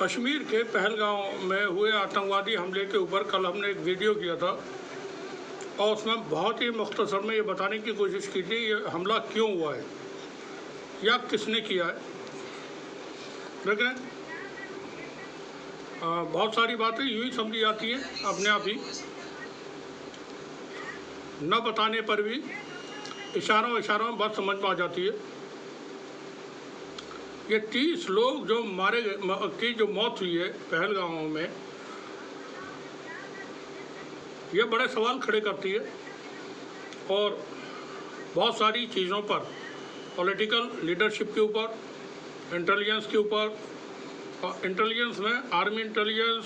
कश्मीर के पहलगाम में हुए आतंकवादी हमले के ऊपर कल हमने एक वीडियो किया था और उसमें बहुत ही मुख्तसर में ये बताने की कोशिश की थी ये हमला क्यों हुआ है या किसने किया है। लेकिन बहुत सारी बातें यूँ ही समझी जाती है अपने आप ही, न बताने पर भी इशारों में बात समझ में आ जाती है। ये 30 लोग जो मारे गए की जो मौत हुई है पहलगाम में, ये बड़े सवाल खड़े करती है और बहुत सारी चीज़ों पर, पॉलिटिकल लीडरशिप के ऊपर, इंटेलिजेंस के ऊपर, इंटेलिजेंस में आर्मी इंटेलिजेंस,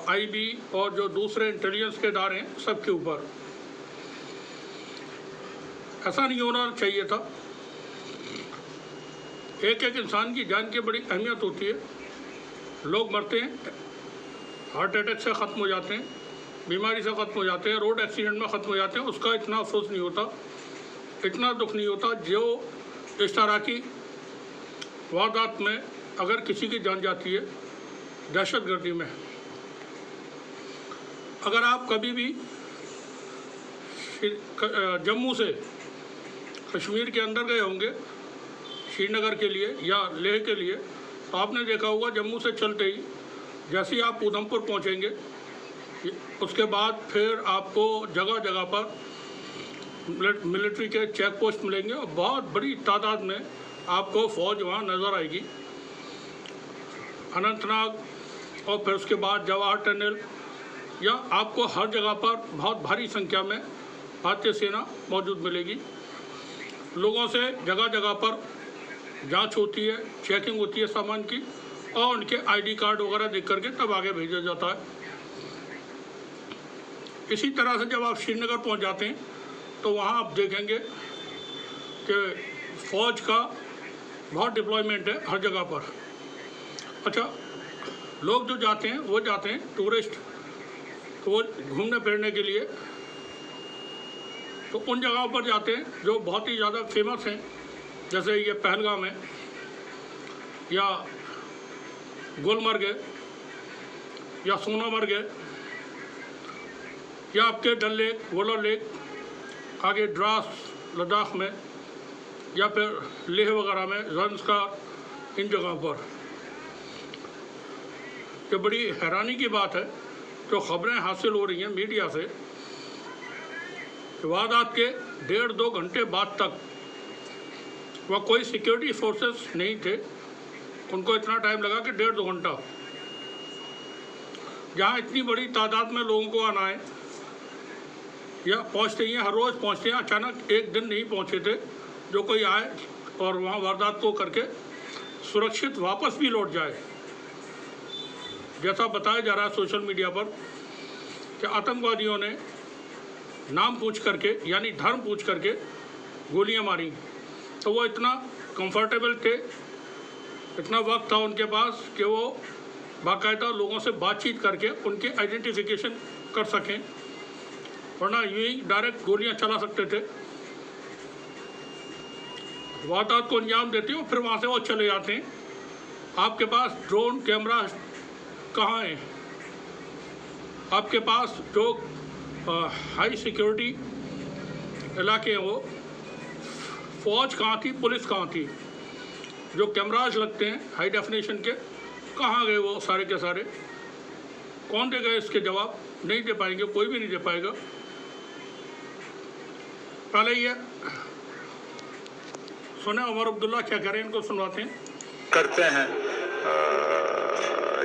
आईबी और जो दूसरे इंटेलिजेंस के इदारे हैं सबके ऊपर। ऐसा नहीं होना चाहिए था। एक एक इंसान की जान की बड़ी अहमियत होती है। लोग मरते हैं, हार्ट अटैक से ख़त्म हो जाते हैं, बीमारी से ख़त्म हो जाते हैं, रोड एक्सीडेंट में ख़त्म हो जाते हैं, उसका इतना अफसोस नहीं होता, इतना दुख नहीं होता जो इस तरह की वारदात में अगर किसी की जान जाती है दहशतगर्दी में। अगर आप कभी भी जम्मू से कश्मीर के अंदर गए होंगे श्रीनगर के लिए या लेह के लिए, तो आपने देखा होगा जम्मू से चलते ही जैसे ही आप उधमपुर पहुंचेंगे, उसके बाद फिर आपको जगह जगह पर मिलिट्री के चेक पोस्ट मिलेंगे और बहुत बड़ी तादाद में आपको फ़ौज वहाँ नज़र आएगी। अनंतनाग और फिर उसके बाद जवाहर टनल, या आपको हर जगह पर बहुत भारी संख्या में भारतीय सेना मौजूद मिलेगी। लोगों से जगह जगह पर जांच होती है, चेकिंग होती है सामान की, और उनके आईडी कार्ड वगैरह देख करके तब आगे भेजा जाता है। इसी तरह से जब आप श्रीनगर पहुंच जाते हैं तो वहां आप देखेंगे कि फ़ौज का बहुत डिप्लॉयमेंट है हर जगह पर। अच्छा, लोग जो जाते हैं वो जाते हैं टूरिस्ट, तो वो घूमने फिरने के लिए, तो उन जगहों पर जाते हैं जो बहुत ही ज़्यादा फेमस हैं, जैसे ये पहलगाम है या गुलमर्ग है या सोनामर्ग है या आपके डल लेक, वोलर लेक, आगे द्रास लद्दाख में, या फिर लेह वगैरह में, ज़ंस्कार, इन जगहों पर। ये बड़ी हैरानी की बात है जो खबरें हासिल हो रही हैं मीडिया से, वारदात के 1.5-2 घंटे बाद तक वह कोई सिक्योरिटी फोर्सेस नहीं थे। उनको इतना टाइम लगा कि 1.5-2 घंटा, जहाँ इतनी बड़ी तादाद में लोगों को आना है या पहुँचते ही हैं, हर रोज़ पहुँचते हैं, अचानक एक दिन नहीं पहुँचे थे जो कोई आए और वहाँ वारदात को करके सुरक्षित वापस भी लौट जाए। जैसा बताया जा रहा है सोशल मीडिया पर कि आतंकवादियों ने नाम पूछ करके, यानी धर्म पूछ करके गोलियां मारी, तो वो इतना कंफर्टेबल थे, इतना वक्त था उनके पास कि वो बाकायदा लोगों से बातचीत करके उनके आइडेंटिफिकेशन कर सकें, वरना यूँ ही डायरेक्ट गोलियां चला सकते थे, वारदात को अंजाम देते हैं और फिर वहाँ से वो चले जाते हैं। आपके पास ड्रोन कैमरा कहाँ है? आपके पास जो हाई सिक्योरिटी इलाके हैं, वो फ़ौज कहाँ थी, पुलिस कहाँ थी? जो कैमराज लगते हैं हाई डेफिनेशन के, कहाँ गए वो सारे के सारे? कौन देगा इसके जवाब? नहीं दे पाएंगे, कोई भी नहीं दे पाएगा। पहले ये सुने उमर अब्दुल्ला क्या कह रहे हैं, इनको सुनवाते हैं। करते हैं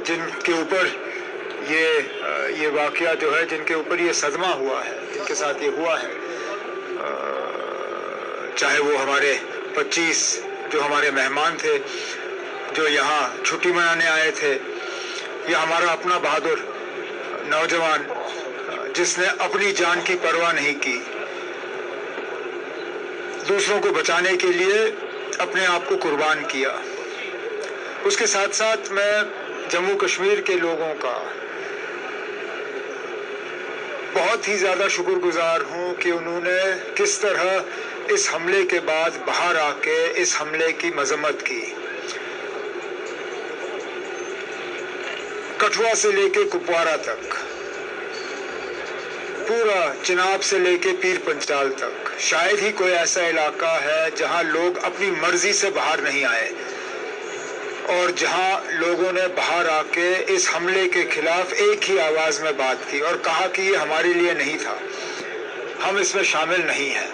जिनके ऊपर ये वाक़या जो है, जिनके ऊपर ये सदमा हुआ है, जिनके साथ ये हुआ है, चाहे वो हमारे 25 जो हमारे मेहमान थे जो यहाँ छुट्टी मनाने आए थे, या हमारा अपना बहादुर नौजवान जिसने अपनी जान की परवाह नहीं की, दूसरों को बचाने के लिए अपने आप को कुर्बान किया। उसके साथ साथ मैं जम्मू कश्मीर के लोगों का बहुत ही ज़्यादा शुक्रगुजार हूँ कि उन्होंने किस तरह इस हमले के बाद बाहर आके इस हमले की मजम्मत की। कठुआ से लेके कुपवारा तक, पूरा चिनाब से लेके पीर पंचाल तक, शायद ही कोई ऐसा इलाका है जहां लोग अपनी मर्जी से बाहर नहीं आए और जहां लोगों ने बाहर आके इस हमले के खिलाफ एक ही आवाज में बात की और कहा कि ये हमारे लिए नहीं था, हम इसमें शामिल नहीं हैं।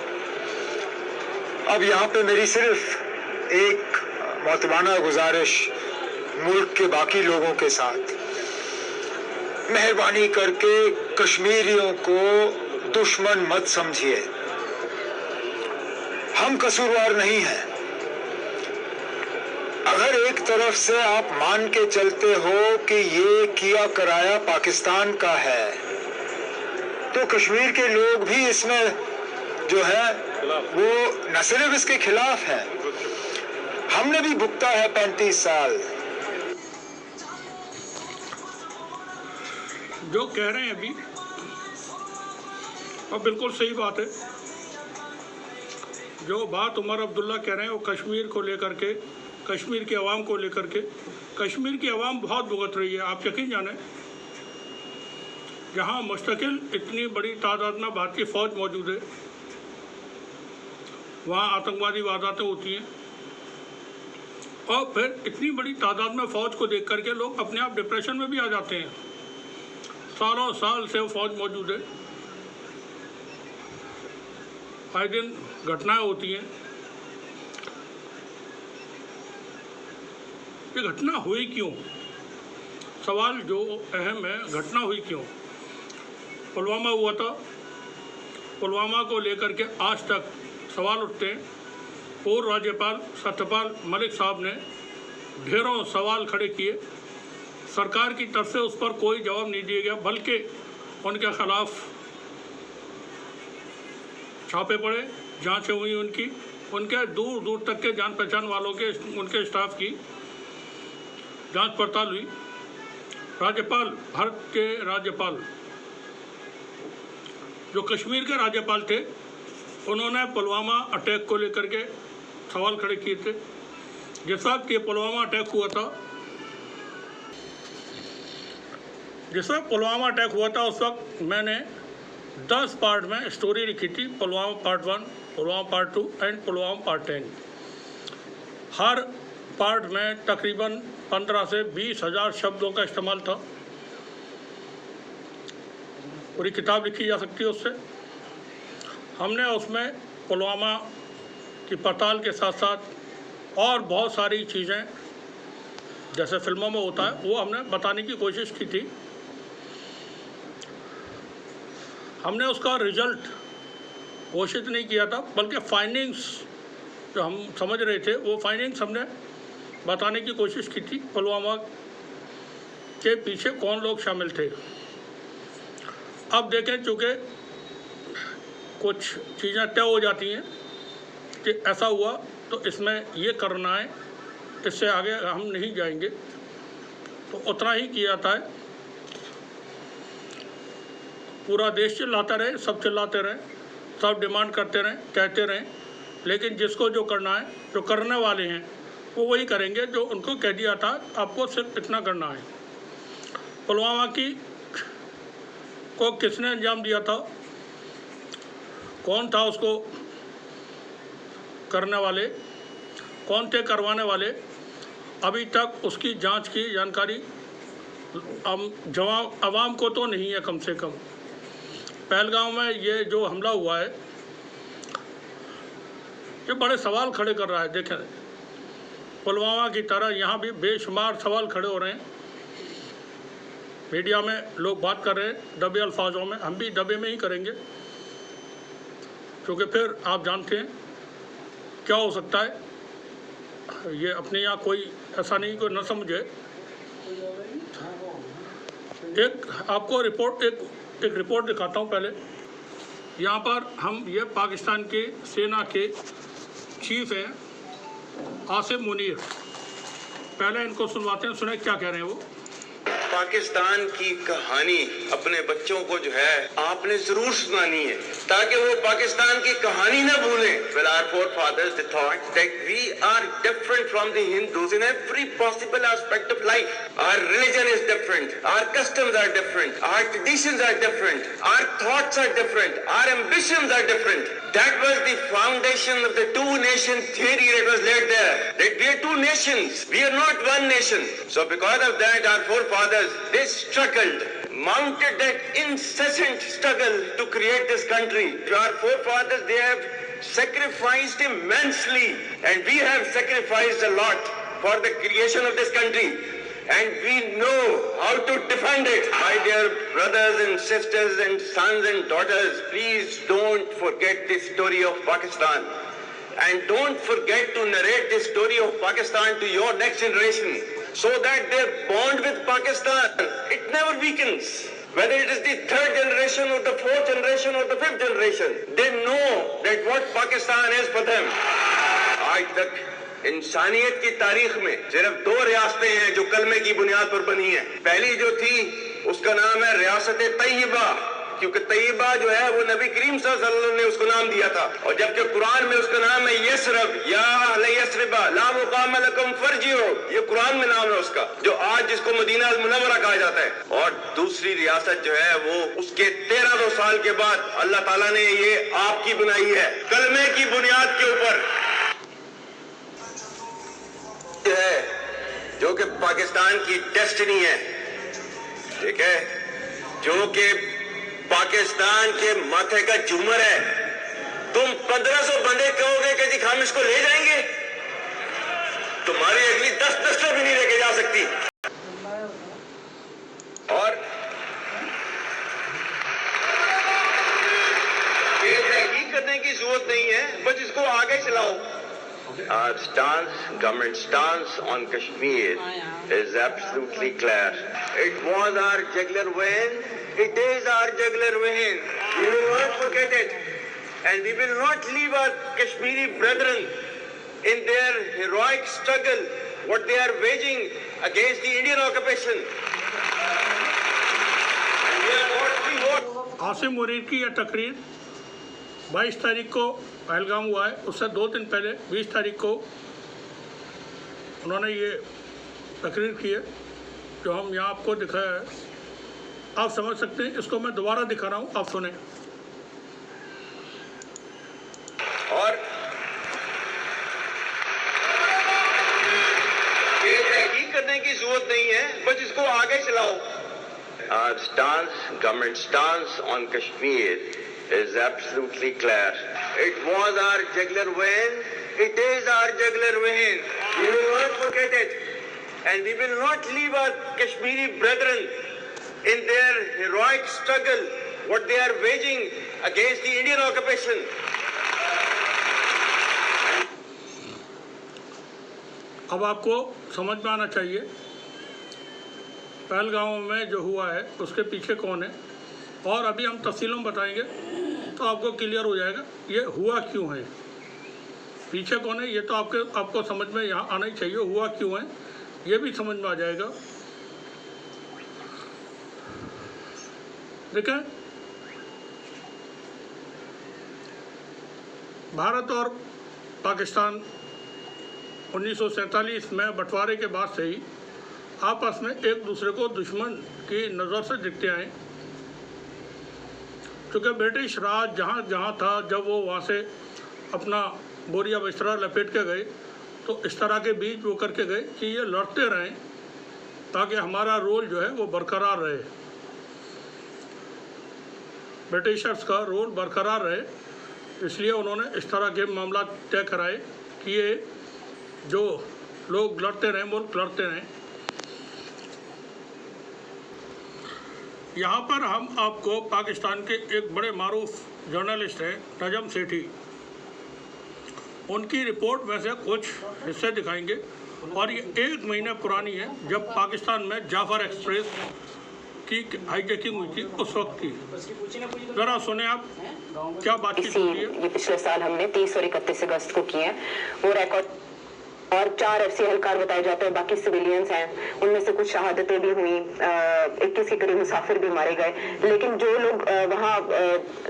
अब यहाँ पे मेरी सिर्फ एक मोहतबाना गुजारिश मुल्क के बाकी लोगों के साथ, मेहरबानी करके कश्मीरियों को दुश्मन मत समझिए। हम कसूरवार नहीं हैं। अगर एक तरफ से आप मान के चलते हो कि ये किया कराया पाकिस्तान का है, तो कश्मीर के लोग भी इसमें जो है वो न सिर्फ इसके खिलाफ है, हमने भी भुगता है 35 साल। जो कह रहे हैं अभी और बिल्कुल सही बात है। जो बात उमर अब्दुल्ला कह रहे हैं वो कश्मीर को लेकर के, कश्मीर के अवाम को लेकर के, कश्मीर की अवाम बहुत भुगत रही है। आप यकीन जाने जहां मुस्तकिल इतनी बड़ी तादाद में भारतीय फ़ौज मौजूद है, वहाँ आतंकवादी वारदातें होती हैं और फिर इतनी बड़ी तादाद में फ़ौज को देख करके लोग अपने आप डिप्रेशन में भी आ जाते हैं। सालों साल से वो फ़ौज मौजूद है, आए दिन घटनाएं होती हैं। ये घटना हुई क्यों? सवाल जो अहम है, घटना हुई क्यों? पुलवामा हुआ था, पुलवामा को लेकर के आज तक सवाल उठते हैं। पूर्व राज्यपाल सत्यपाल मलिक साहब ने ढेरों सवाल खड़े किए, सरकार की तरफ से उस पर कोई जवाब नहीं दिया गया, बल्कि उनके खिलाफ छापे पड़े, जांचें हुई उनके दूर दूर तक के जान पहचान वालों के, उनके स्टाफ की जांच पड़ताल हुई। राज्यपाल, भारत के राज्यपाल जो कश्मीर के राज्यपाल थे, उन्होंने पुलवामा अटैक को लेकर के सवाल खड़े किए थे। जिस वक्त ये पुलवामा अटैक हुआ था, जिस वक्त पुलवामा अटैक हुआ था उस वक्त मैंने 10 पार्ट में स्टोरी लिखी थी, Pulwama part 1, Pulwama part 2 and Pulwama part 10। Her part में तकरीबन 15 से 20 हज़ार शब्दों का इस्तेमाल था। पूरी किताब लिखी जा सकती है उससे। हमने उसमें पुलवामा की पड़ताल के साथ साथ और बहुत सारी चीज़ें जैसे फिल्मों में होता है वो हमने बताने की कोशिश की थी। हमने उसका रिजल्ट घोषित नहीं किया था, बल्कि फाइंडिंग्स जो हम समझ रहे थे वो फाइंडिंग्स हमने बताने की कोशिश की थी। पुलवामा के पीछे कौन लोग शामिल थे। अब देखें, चूँकि कुछ चीज़ें तय हो जाती हैं कि ऐसा हुआ तो इसमें ये करना है, इससे आगे हम नहीं जाएंगे, तो उतना ही किया जाता है। पूरा देश चिल्लाता रहे, सब चिल्लाते रहे, सब डिमांड करते रहें, कहते रहें, लेकिन जिसको जो करना है, जो करने वाले हैं वो वही करेंगे जो उनको कह दिया था आपको सिर्फ इतना करना है। पुलवामा को किसने अंजाम दिया था, कौन था उसको करने वाले, कौन थे करवाने वाले, अभी तक उसकी जांच की जानकारी आवाम को तो नहीं है। कम से कम पहलगाम में ये जो हमला हुआ है ये बड़े सवाल खड़े कर रहा है। देखें, पुलवामा की तरह यहाँ भी बेशुमार सवाल खड़े हो रहे हैं। मीडिया में लोग बात कर रहे हैं दबे अल्फाजों में, हम भी दबे में ही करेंगे, क्योंकि फिर आप जानते हैं क्या हो सकता है। ये अपने यहाँ कोई ऐसा नहीं कोई न समझे। एक आपको एक रिपोर्ट दिखाता हूँ। पहले यहाँ पर हम ये पाकिस्तान के सेना के चीफ हैं आसिम मुनीर, पहले इनको सुनवाते हैं, सुने क्या कह रहे हैं वो। पाकिस्तान की कहानी अपने बच्चों को जो है आपने जरूर सुनानी है ताकि वो पाकिस्तान की कहानी ना भूलें. Well, our forefathers they thought that we are different from the Hindus in every possible aspect of life. Our religion is different, our customs are different, our traditions are different, our thoughts are different, our ambitions are different. That was the foundation of the two-nation theory that was laid there. That we are two nations, we are not one nation. So because of that, our forefathers, they struggled, mounted that incessant struggle to create this country. Our forefathers, they have sacrificed immensely, and we have sacrificed a lot for the creation of this country. And we know how to defend it. My dear brothers and sisters and sons and daughters, please don't forget the story of Pakistan. And don't forget to narrate the story of Pakistan to your next generation, so that their bond with Pakistan, it never weakens. Whether it is the third generation or the fourth generation or the fifth generation, they know that what Pakistan is for them. आज तक इंसानियत की तारीख में सिर्फ 2 रियासतें हैं जो कलमे की बुनियाद पर बनी हैं. पहली जो थी उसका नाम है रियासत तैयबा, क्योंकि तैयबा जो है वो नबी करीम सल्लल्लाहु अलैहि वसल्लम ने उसको नाम दिया था. और जबकि कुरान में उसका नाम है यसरब, या अहले यसरबा ला मुकाम लकुम फरजिओ, ये कुरान में नाम है उसका, जो आज जिसको मदीना अल मुनव्वरा कहा जाता है. और दूसरी रियासत जो है वो उसके 1300 साल के बाद अल्लाह ताला ने ये आपकी बनाई है, कलमे की बुनियाद के ऊपर है, जो कि पाकिस्तान की डेस्टिनी है. ठीक है, जो कि पाकिस्तान के माथे का झूमर है. तुम 1500 बंदे कहोगे कि जी हम इसको ले जाएंगे, तुम्हारी अगली 10 नस्लें भी नहीं लेके जा सकती. और ये तहकीक करने की जरूरत नहीं है, बस इसको आगे चलाओ. Our stance, government stance on Kashmir is absolutely clear. It was our jugular vein. It is our jugular vein. We will not forget it. And we will not leave our Kashmiri brethren in their heroic struggle, what they are waging against the Indian occupation. And we are what we want. Asim मुरीद की यह तकरीर 22 तारीख को पहलगाम हुआ है. उससे 2 दिन पहले 20 तारीख को उन्होंने ये तकरीर की है, जो हम यहाँ आपको दिखाया है. आप समझ सकते हैं. इसको मैं दोबारा दिखा रहा हूँ, आप सुने. और ये तहकीक करने की जरूरत नहीं है, बस इसको आगे चलाओ. Our stance, government stance on Kashmir is absolutely clear. It was our jugular vein. It is our jugular vein. We will not forget it. And we will not leave our Kashmiri brethren in their heroic struggle, what they are waging against the Indian occupation. अब आपको समझ में आना चाहिए पहलगाम में जो हुआ है उसके पीछे कौन है. और अभी हम तफसीलों में बताएंगे तो आपको क्लियर हो जाएगा ये हुआ क्यों है, पीछे कौन है. ये तो आपको समझ में यहाँ आना ही चाहिए. हुआ क्यों है ये भी समझ में आ जाएगा. देखें, भारत और पाकिस्तान 1947 में बंटवारे के बाद से ही आपस में एक दूसरे को दुश्मन की नज़र से दिखते आए. क्योंकि ब्रिटिश राज जहाँ जहाँ था, जब वो वहाँ से अपना बोरिया बिस्तरा लपेट के गए तो इस तरह के बीज वो करके गए कि ये लड़ते रहें ताकि हमारा रोल जो है वो बरकरार रहे, ब्रिटिशर्स का रोल बरकरार रहे. इसलिए उन्होंने इस तरह के मामला तय कराए कि ये जो लोग लड़ते रहें, मुल्क लड़ते रहें. यहाँ पर हम आपको पाकिस्तान के एक बड़े मारूफ जर्नलिस्ट हैं नजम सेठी, उनकी रिपोर्ट में से कुछ हिस्से दिखाएंगे. और ये 1 महीना पुरानी है, जब पाकिस्तान में जाफर एक्सप्रेस की हाईजैकिंग हुई थी उस वक्त की. ज़रा सुने आप क्या बातचीत हुई है. ये पिछले साल हमने 30 और 31 अगस्त को किए हैं. वो रिकॉर्ड और 4 FC एहलकार बताए जाते हैं, बाकी सिविलियंस हैं, उनमें से कुछ शहादतें भी हुई, 21 के करीब मुसाफिर भी मारे गए। लेकिन जो लोग वहाँ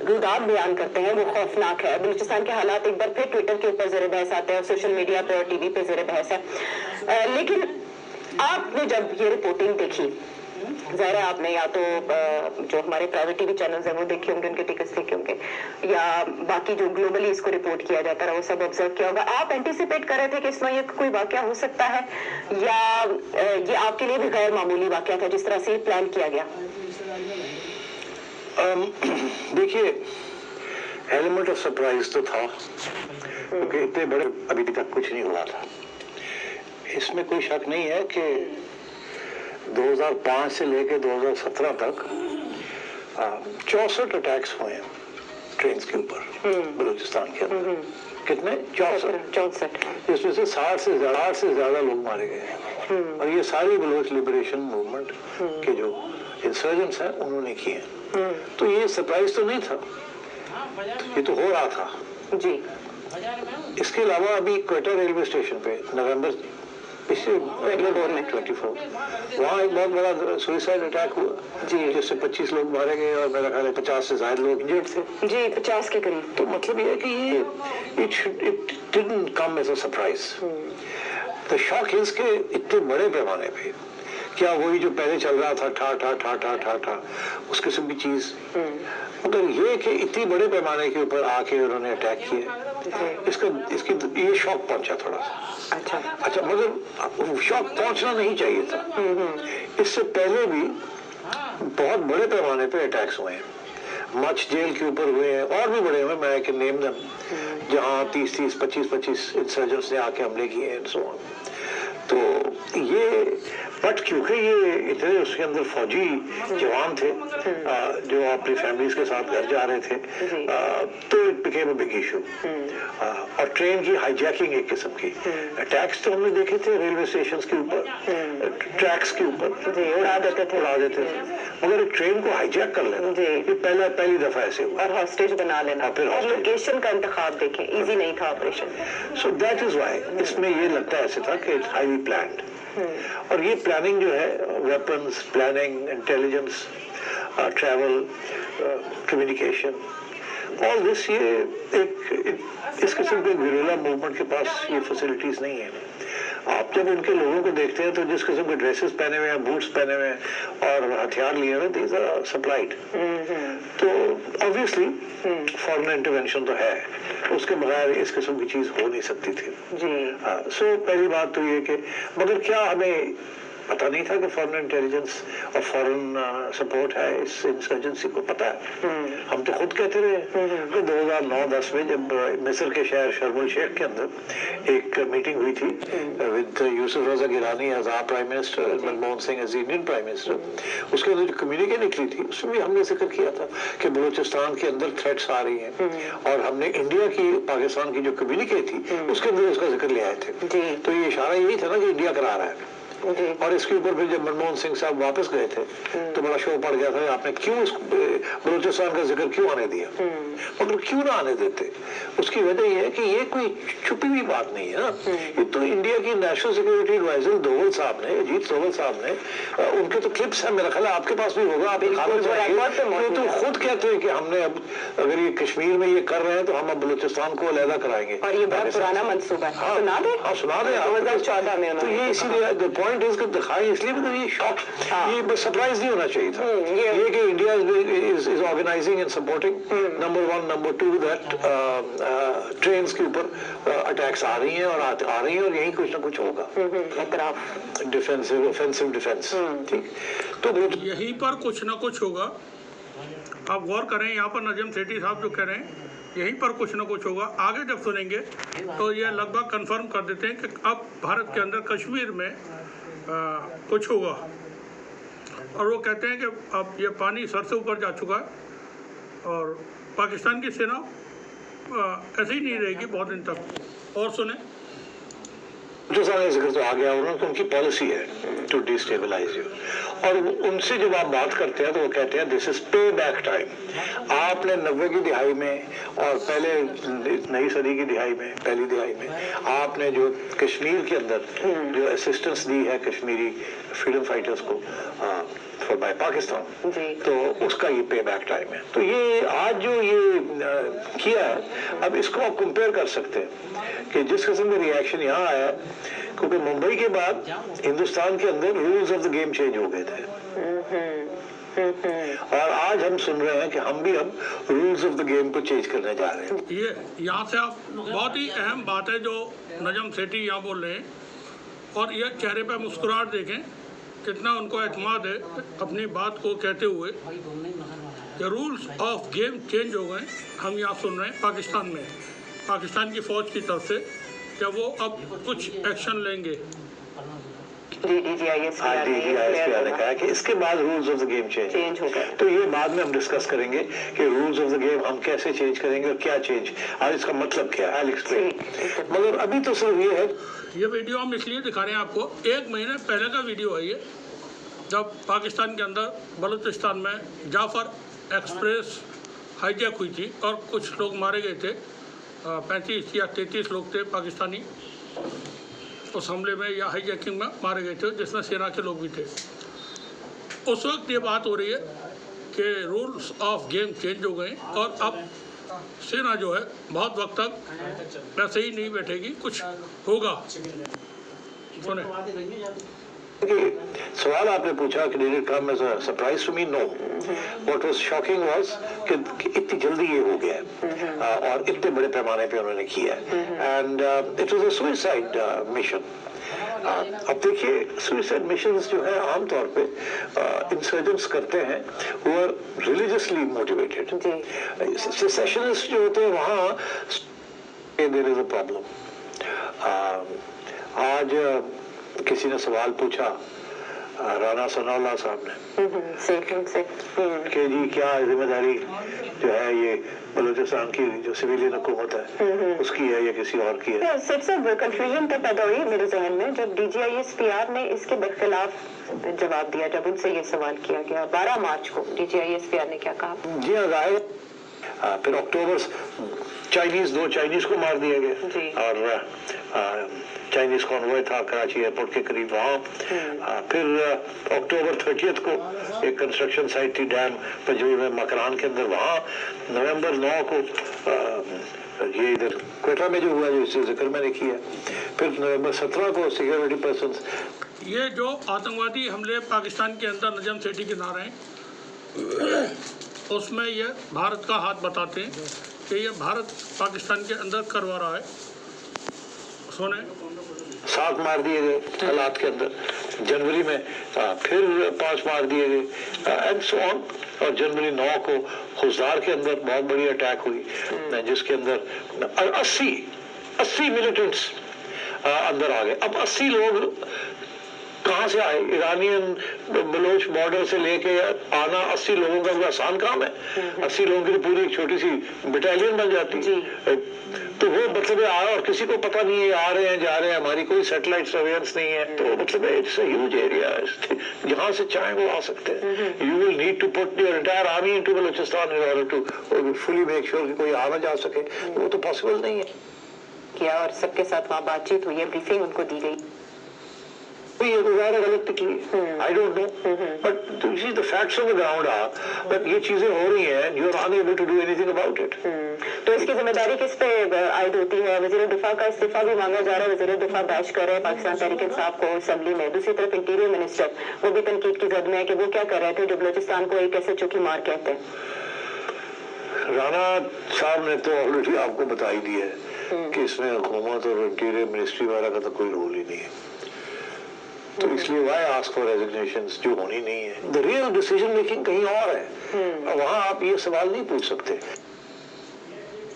रुदात बयान करते हैं वो खौफनाक है। बलूचिस्तान के हालात एक बार फिर ट्विटर के ऊपर ज़ेर बहस आते हैं, सोशल मीडिया पे और टीवी पे ज़ेर बहस है। लेकिन आपने जब ये रिपोर्टिंग देखी, ज़ाहिर है आपने या तो जो हमारे प्राइवेट टीवी चैनल्स हैं वो देखे होंगे, उनके टिकट्स देखे होंगे, या बाकी जो ग्लोबली इसको रिपोर्ट किया जाता है वो सब ऑब्जर्व किया होगा। आप एंटिसिपेट कर रहे थे कि इसमें ये कोई वाकया हो सकता है, या ये आपके लिए भी गैर मामूली वाकया था जिस तरह से प्लान किया गया? देखिए, एलिमेंट ऑफ सरप्राइज तो था, क्योंकि इतने बड़े अभी तक कुछ नहीं हुआ था। इसमें कोई शक नहीं है कि 2005 से लेकर 2017 तक 64 अटैक्स हुए हैं ट्रेन के ऊपर बलूचिस्तान के अंदर। कितने? 64। इसमें से 60 से ज्यादा लोग मारे गए हैं, और ये सारी बलूच लिबरेशन मूवमेंट के जो इंसर्जेंट्स हैं उन्होंने किए हैं। तो ये सरप्राइज तो नहीं था, ये तो हो रहा था जी। इसके अलावा अभी क्वेटा रेलवे स्टेशन पे नवंबर पिछले 24 वहाँ एक बहुत बड़ा सुसाइड अटैक हुआ जी, जिससे 25 लोग मारे गए और मेरा ख्याल है 50 से ज्यादा लोग इंजर्ड थे जी, 50 के करीब। तो मतलब ये है कि ये it didn't come as a surprise. The shock is के इतने बड़े पैमाने पे क्या वही जो पहले चल रहा था ठा ठा ठा ठा ठा ठा उस किस्म की चीज, मगर ये कि इतनी बड़े पैमाने के ऊपर आके उन्होंने अटैक किए, इसकी ये शॉक पहुंचा थोड़ा सा। अच्छा, मगर शॉक पहुंचना नहीं चाहिए था। इससे पहले भी बहुत बड़े पैमाने पे अटैक्स हुए हैं, मच जेल के ऊपर हुए हैं और भी बड़े हुए, मैं आई कैन नेम देम, जहां 30-30, 25-25 इंसर्जेंट्स ने आके हमले किए हैं सो ऑन। तो ये बट क्योंकि ये इतने उसके अंदर फौजी जवान थे जो अपनी फैमिलीज के साथ घर जा रहे थे, तो it became a big issue. और ट्रेन की हाईजैकिंग एक किस्म की, अटैक्स तो हमने देखे थे रेलवे स्टेशन के ऊपर, ट्रैक्स के ऊपर उड़ा देते थे, मगर ट्रेन को हाईजैक कर लेना ये पहली दफा ऐसे हुआ, और हॉस्टेज बना लेना, फिर लोकेशन का इंतखाब देखें, इजी नहीं था operation. So that is why इसमें ये लगता है ऐसे था कि इट्स हाईली प्लान्ड। और ये प्लानिंग जो है, weapons planning, intelligence, travel, communication, all this, ये एक इस किस्म के गुरिल्ला मूवमेंट के पास ये फैसिलिटीज नहीं है। आप जब उनके लोगों को देखते हैं तो जिस किस्म के ड्रेसेस पहने हुए हैं, बूट्स पहने हुए हैं और हथियार लिए हुए, दीज आर सप्लाइड। तो ऑब्वियसली फॉरेन इंटरवेंशन तो है, उसके बगैर इस किस्म की चीज हो नहीं सकती थी जी। सो पहली बात तो ये कि मगर क्या हमें पता नहीं था कि फॉरेन इंटेलिजेंस और फॉरेन सपोर्ट है इस इंसर्जेंसी को? पता है, हम तो खुद कहते रहे कि 2009-10 में जब मिस्र के शहर शर्म शेख के अंदर एक मीटिंग हुई थी with Yusuf Raza Gilani as our prime minister, Manmohan Singh as Indian prime minister, उसके अंदर जो कम्युनिके निकली थी उसमें भी हमने जिक्र किया था कि बलूचिस्तान के अंदर थ्रेट्स आ रही हैं, और हमने इंडिया की पाकिस्तान की जो कम्युनिके थी उसके अंदर उसका जिक्र ले आए थे। तो ये इशारा यही था ना कि इंडिया करा रहा है। और इसके ऊपर फिर जब मनमोहन सिंह साहब वापस गए थे तो बड़ा शो पड़ गया था, आपने क्यों बलूचिस्तान का जिक्र क्यों आने दिया? मगर क्यों ना आने देते? उसकी वजह यह है कि ये कोई छुपी हुई बात नहीं है ना, ये तो इंडिया की नेशनल सिक्योरिटी एडवाइजर दोवल साहब ने, अजीत दोवल साहब ने, उनके तो क्लिप्स है, मेरा ख्याल है आपके पास भी होगा, आप तो खुद कहते हैं कि हमने अब अगर ये कश्मीर में ये कर रहे हैं तो हम अब बलूचिस्तान को अलहदा कराएंगे, और ये बहुत पुराना मंसूबा है। सुना दे? हाँ सुना दे। 2014 में तो ये इसीलिए पॉइंट इसको दिखाएं, इसलिए मतलब ये शॉक, ये सरप्राइज नहीं होना चाहिए था ये कि India is organising and supporting, number 1, number 2 that train के ऊपर अटैक्स आ रही हैं और यही कुछ ना कुछ होगा, डिफेंसिव ऑफेंसिव डिफेंस, ठीक। तो यहीं पर कुछ ना कुछ होगा। आप गौर करें, यहाँ पर नजम सेठी साहब जो कह रहे हैं यहीं पर कुछ ना कुछ होगा। आगे जब सुनेंगे तो ये लगभग कंफर्म कर देते हैं कि अब भारत के अंदर कश्मीर में कुछ होगा, और वो कहते हैं कि अब ये पानी सर से ऊपर जा चुका है और पाकिस्तान की सेना ऐसे ही नहीं रहेगी बहुत दिन तक। और सुने। जो सारा जिक्र तो आ गया, उन्होंने उनकी पॉलिसी है टू डिस्टेबलाइज यू, और उनसे जब आप बात करते हैं तो वो कहते हैं दिस इज पे बैक टाइम। आपने 90 की दिहाई में और पहले नई सदी की दिहाई में, पहली दिहाई में आपने जो कश्मीर के अंदर जो असिस्टेंस दी है कश्मीरी फ्रीडम फाइटर्स को फॉर बाय पाकिस्तान, तो उसका ये पे बैक टाइम है। तो ये आज जो ये किया है, अब इसको आप कंपेयर कर सकते हैं कि जिस किस्म का रिएक्शन यहाँ आया, क्योंकि मुंबई के बाद हिंदुस्तान के अंदर rules of the game change हो गए थे, और आज हम सुन रहे हैं कि हम रूल्स ऑफ द गेम को चेंज करने जा रहे हैं। ये यहाँ से आप बहुत ही अहम बात है जो नजम सेठी यहाँ बोल रहे हैं, और ये चेहरे पे मुस्कुराहट देखें कितना उनको एतमाद है अपनी बात को कहते हुए कि रूल्स ऑफ गेम चेंज हो गए। हम यहाँ सुन रहे हैं पाकिस्तान में, पाकिस्तान की फ़ौज की तरफ से क्या वो अब कुछ एक्शन लेंगे। DGISPR ने कहा कि इसके बाद rules of the game change हो गए। तो ये बाद में हम डिस्कस करेंगे कि रूल्स ऑफ द गेम हम कैसे चेंज करेंगे और क्या चेंज, और इसका मतलब क्या है, आई विल एक्सप्लेन। मगर अभी तो सिर्फ ये है, ये वीडियो हम इसलिए दिखा रहे हैं आपको, 1 महीने पहले का वीडियो है ये, जब पाकिस्तान के अंदर बलूचिस्तान में जाफर एक्सप्रेस हाईजैक हुई थी और कुछ लोग मारे गए थे। 35 या 33 लोग थे पाकिस्तानी उस हमले में या हाईजैकिंग में मारे गए थे, जिसमें सेना के लोग भी थे। उस वक्त ये बात हो रही है कि रूल्स ऑफ गेम चेंज हो गए और अब सेना जो है बहुत वक्त तक वैसे ही नहीं बैठेगी, कुछ होगा। सुने सवाल आपने पूछा कि did it come as a surprise to me? No, what was shocking was कि इतनी जल्दी ये हो गया और इतने बड़े पैमाने पे उन्होंने किया, and it was a suicide mission. अब देखिए, सुसाइड मिशंस जो है आमतौर पे इंसर्जेंट्स करते हैं वो आर रिलीजियसली मोटिवेटेड। सेशनिस्ट जो होते हैं वहाँ देयर इज अ प्रॉब्लम। आज किसी ने सवाल पूछा राना सनाउल्लाह साहब ने कि जी क्या जिम्मेदारी जो है ये बलूचिस्तान की जो सिविलियन हुकूमत है उसकी है या किसी और की है। सिर्फ कंफ्यूजन तो पैदा हुई मेरे जहन में जब DGISPR ने इसके बरखिलाफ जवाब दिया, जब उनसे ये सवाल किया गया 12 मार्च को। DGISPR ने क्या कहा? जी हाँ, जाहिर। फिर अक्टूबर दो चाइनीज को मार दिया गया और चाइनीज कॉन्वॉय था कराची एयरपोर्ट के करीब, वहाँ फिर अक्टूबर 30 को एक कंस्ट्रक्शन साइट थी डैम पंजवी में मकरान के अंदर, वहाँ नवंबर 9 को ये इधर कोयटा में जो हुआ, जो इससे जिक्र मैंने किया। फिर नवंबर 17 को सिक्योरिटी पर्सन। ये जो आतंकवादी हमले पाकिस्तान के अंदर नजम सेठी के नारे हैं उसमें ये भारत का हाथ बताते हैं कि ये भारत पाकिस्तान के अंदर करवा रहा है। सुने 7 मार दिए गए हालात के अंदर, जनवरी में फिर 5 मार दिए गए एंड सो ऑन। और जनवरी 9 को खुजदार के अंदर बहुत बड़ी अटैक हुई जिसके अंदर 80 मिलिटेंट्स अंदर आ गए। अब 80 लोग कहाँ से आए? ईरानियन बलोच बॉर्डर से लेके आना 80 लोगों का कोई आसान काम है? 80 लोगों की तो पूरी एक छोटी सी बटालियन बन जाती। तो वो मतलब आया और किसी को पता नहीं है, आ रहे हैं जा रहे हैं, हमारी कोई सैटेलाइट सर्वेलेंस नहीं है। तो मतलब इट्स अ ह्यूज एरिया, जहाँ से चाहे वो आ सकते हैं। You will need to put your entire army into Balochistan in order to fully make sure कि कोई आ ना जा सके। वो तो पॉसिबल नहीं है। किया और सबके साथ वहाँ बातचीत हुई है, ब्रीफिंग उनको दी गई। ये तो ज़्यादा गलत I don't know, but you see the facts on the ground are that ये चीजें हो रही हैं, you are unable to do anything about it. तो इसकी जिम्मेदारी किस पे आयद होती है? वज़ीर दिफा का इस्तीफा भी मांगा जा रहा है, वज़ीर दिफा बैश कर रहे हैं पाकिस्तान तहरीक इंसाफ को असेंबली में। दूसरी तरफ इंटीरियर मिनिस्टर वो भी तनकीद की जद में है कि वो क्या कर रहे थे जो बलूचिस्तान को एक ऐसे चौकी मार कहते हैं। राना साहब ने तो ऑलरेडी आपको बता ही दिया है कि इसमें हुकूमत और इंटीरियर मिनिस्ट्री वाला का तो कोई रोल ही नहीं है। तो इसलिए वाई आस्क फॉर रेजिग्नेशंस जो होनी नहीं है। द रियल डिसीजन मेकिंग कहीं और है, वहाँ आप ये सवाल नहीं पूछ सकते।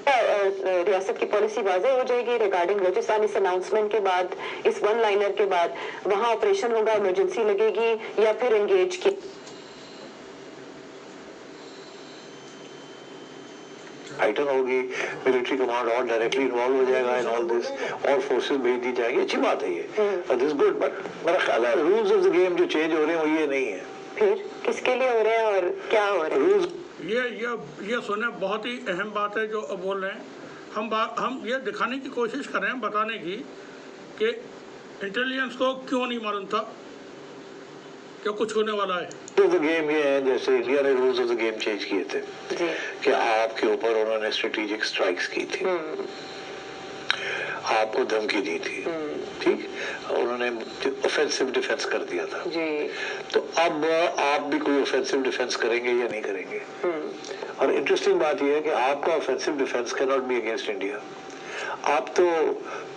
रियासत की पॉलिसी वाज़ेह हो जाएगी रिगार्डिंग बलूचिस्तान इस अनाउंसमेंट के बाद, इस वन लाइनर के बाद? वहाँ ऑपरेशन होगा, इमरजेंसी लगेगी या फिर एंगेज की? हाइटन होगी, मिलिट्री कमांड और डायरेक्टली इन्वॉल्व हो जाएगा इन ऑल दिस, और फोर्सेस भेज दी जाएगी, अच्छी बात है ये, दिस गुड, बट मेरा ख्याल है रूल्स ऑफ द गेम जो चेंज हो रहे हैं वो ये नहीं है। फिर किसके लिए हो रहे हैं और क्या हो रहा है? रूल्स ये सुने, बहुत ही अहम बात है जो अब बोल रहे हैं। हम ये दिखाने की कोशिश कर रहे हैं, बताने की कि इंटेलिजेंस को क्यों नहीं मालूम था कि कुछ होने वाला है। रूल्स ऑफ द गेम ये है, जैसे इंडिया ने rules of the game change किए थे कि आपके ऊपर उन्होंने स्ट्रेटेजिक स्ट्राइक्स की थी, आपको धमकी दी थी, ठीक, उन्होंने ऑफेंसिव डिफेंस कर दिया था जी। तो अब आप भी कोई ऑफेंसिव डिफेंस करेंगे या नहीं करेंगे? और इंटरेस्टिंग बात यह है कि आपका offensive defence can not be against India. आप तो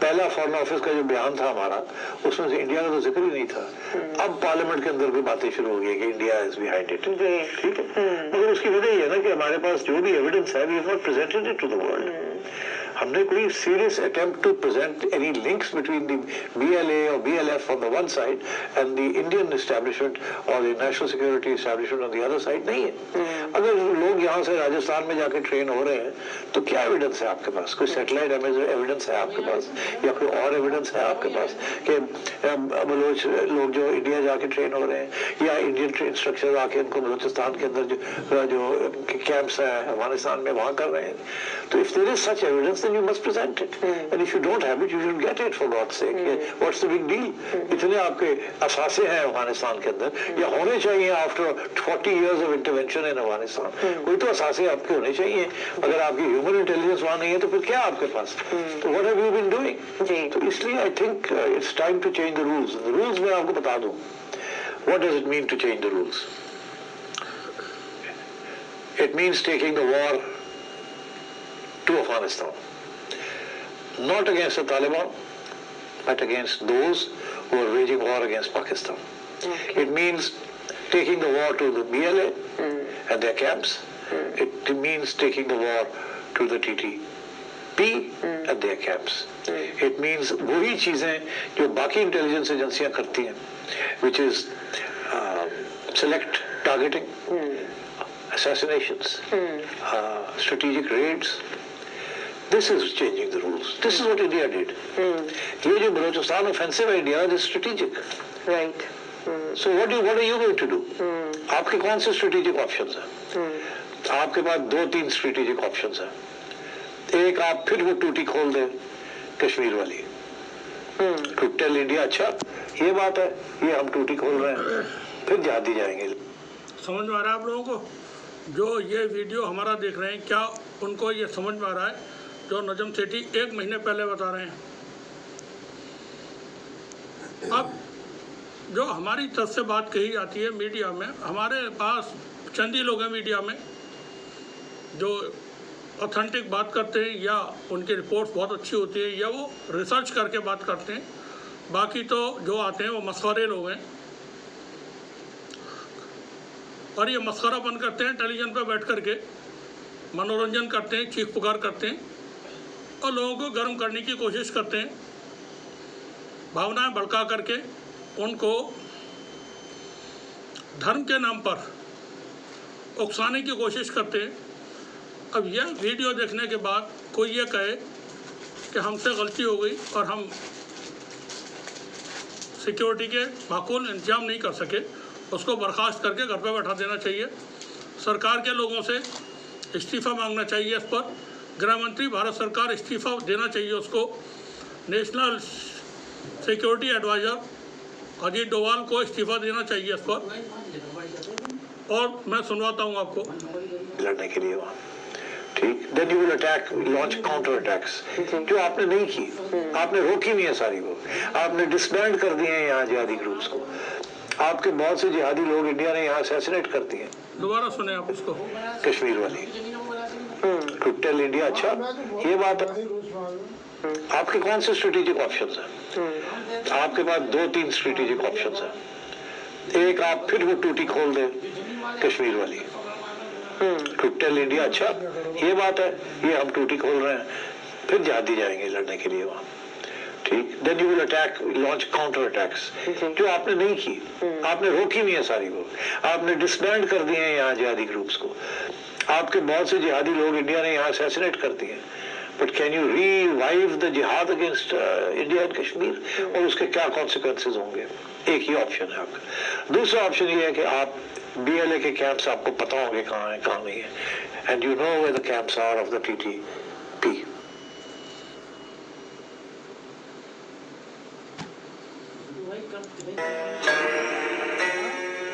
पहला फॉरेन ऑफिस का जो बयान था हमारा, उसमें से इंडिया का तो जिक्र ही नहीं था। अब पार्लियामेंट के अंदर भी बातें शुरू हो गई कि इंडिया इज बिहाइंड इट, ठीक है, मगर उसकी वजह ये है ना कि हमारे पास जो भी एविडेंस है, we have not presented it to the world. हमने कोई serious attempt to present any links between the BLA और BLF on the one side and the Indian establishment or the national security establishment on the other side नहीं है। अगर लोग यहाँ से राजस्थान में जाके ट्रेन हो रहे हैं तो क्या एविडेंस है आपके पास? कोई सैटेलाइट एविडेंस है आपके पास या कोई और एविडेंस है आपके पास कि बलोच लोग जो इंडिया जाके ट्रेन हो रहे हैं या इंडियन ट्रेन स्ट्रक्चर आके उनको बलोचिस्तान के अंदर जो कैंप्स है अफगानिस्तान में वहाँ कर रहे हैं? तो if there is such evidence, then you must present it. And if you don't have it, you should get it, for God's sake. What's the big deal? इतने आपके असासे हैं अफगानिस्तान के अंदर या होने चाहिए after 40 years of intervention in Afghanistan. कोई तो असासे आपके होने चाहिए। अगर आपकी ह्यूमन इंटेलिजेंस वहाँ नहीं है तो फिर क्या आपके पास? तो what have you been doing? तो इसलिए I think it's time to change the rules. The rules मैं आपको बता दूँ. What does it mean to change the rules? It means taking the war to Afghanistan, not against the Taliban, but against those who are waging war against Pakistan. It means taking the war to the BLA and their camps. It means taking the war to the TTP and their camps. It means वही चीजें जो बाकी intelligence एजेंसियां करती हैं, which is select targeting, assassinations, strategic raids. This is changing the rules. This is what India did. ये जो Balochistan offensive है India is strategic. Right. So what are you going to do? आपके कौन से strategic options हैं? आपके पास 2-3 strategic options हैं। एक, आप फिर वो टूटी खोल दें कश्मीर वाली। To tell India, अच्छा ये बात है, ये हम टूटी खोल रहे हैं, फिर जहादी जाएंगे। समझ में आ रहा है आप लोगों को? जो ये वीडियो हमारा देख रहे हैं, क्या उनको ये समझ में आ रहा है जो नजम सेठी 1 महीने पहले बता रहे हैं? अब जो हमारी तरफ से बात कही जाती है मीडिया में, हमारे पास चंद ही लोग हैं मीडिया में जो ऑथेंटिक बात करते हैं या उनकी रिपोर्ट्स बहुत अच्छी होती है या वो रिसर्च करके बात करते हैं। बाकी तो जो आते हैं वो मस्खरे लोग हैं और ये मस्खरापन करते हैं, टेलीविज़न पर बैठ करके मनोरंजन करते हैं, चीख पुकार करते हैं और लोगों को गर्म करने की कोशिश करते हैं, भावनाएं भड़का करके उनको धर्म के नाम पर उकसाने की कोशिश करते हैं। अब यह वीडियो देखने के बाद कोई ये कहे कि हमसे गलती हो गई और हम सिक्योरिटी के माकूल इंतजाम नहीं कर सके, उसको बर्खास्त करके घर पर बैठा देना चाहिए। सरकार के लोगों से इस्तीफ़ा मांगना चाहिए। इस पर गृह मंत्री भारत सरकार इस्तीफ़ा देना चाहिए उसको। National security adviser Ajit Doval को इस्तीफ़ा देना चाहिए इस पर। और मैं सुनवाता हूँ आपको। लड़ने के लिए वहाँ, ठीक, then you will attack, launch counter attacks, जो आपने नहीं की, आपने रोकी नहीं है सारी को, आपने डिसबैंड कर दिए हैं यहाँ जिहादी ग्रुप्स को। आपके बहुत से जिहादी लोग इंडिया ने यहाँ असैसिनेट कर दिए। दोबारा सुने आप इसको। कश्मीर वाली टू टेल इंडिया, अच्छा ये बात है। आपके कौन से स्ट्रेटेजिक ऑप्शंस हैं? आपके पास 2-3 स्ट्रेटेजिक ऑप्शंस हैं। एक, आप फिर वो टूटी खोल दें कश्मीर वाली, टू टेल इंडिया, अच्छा ये बात है, ये हम टूटी खोल रहे हैं, फिर जहादी जाएंगे लड़ने के लिए वहाँ, ठीक, then you will attack, launch counter attacks, जो आपने नहीं की, आपने रोकी नहीं है सारी को, आपने डिसबैंड कर दिए हैं यहाँ जिहादी ग्रुप्स को। आपके बहुत से जिहादी लोग इंडिया ने यहाँ असैसिनेट कर दिए, but can you revive the जिहाद अगेंस्ट इंडिया एंड कश्मीर, और उसके क्या कॉन्सिक्वेंसेज होंगे? एक ही ऑप्शन है आपका। दूसरा ऑप्शन ये है कि आप BLA के कैंप्स आपको पता होंगे कहाँ हैं कहाँ नहीं है, and you know where the camps are of the TTP।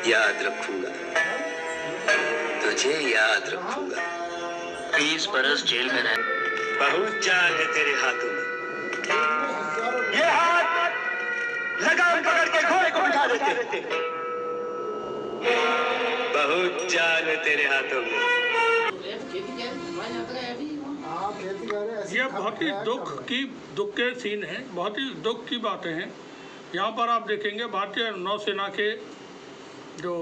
याद रखूंगा, तुझे याद रखूंगा। 20 बरस जेल में रह, बहुत जान है तेरे हाथों में। ये हाथ लगाम पकड़ के घोड़े को बिठा देते। बहुत जान है तेरे हाथों में। ये बहुत ही दुख के सीन हैं, बहुत ही दुख की बातें हैं। यहाँ पर आप देखेंगे भारतीय नौसेना के जो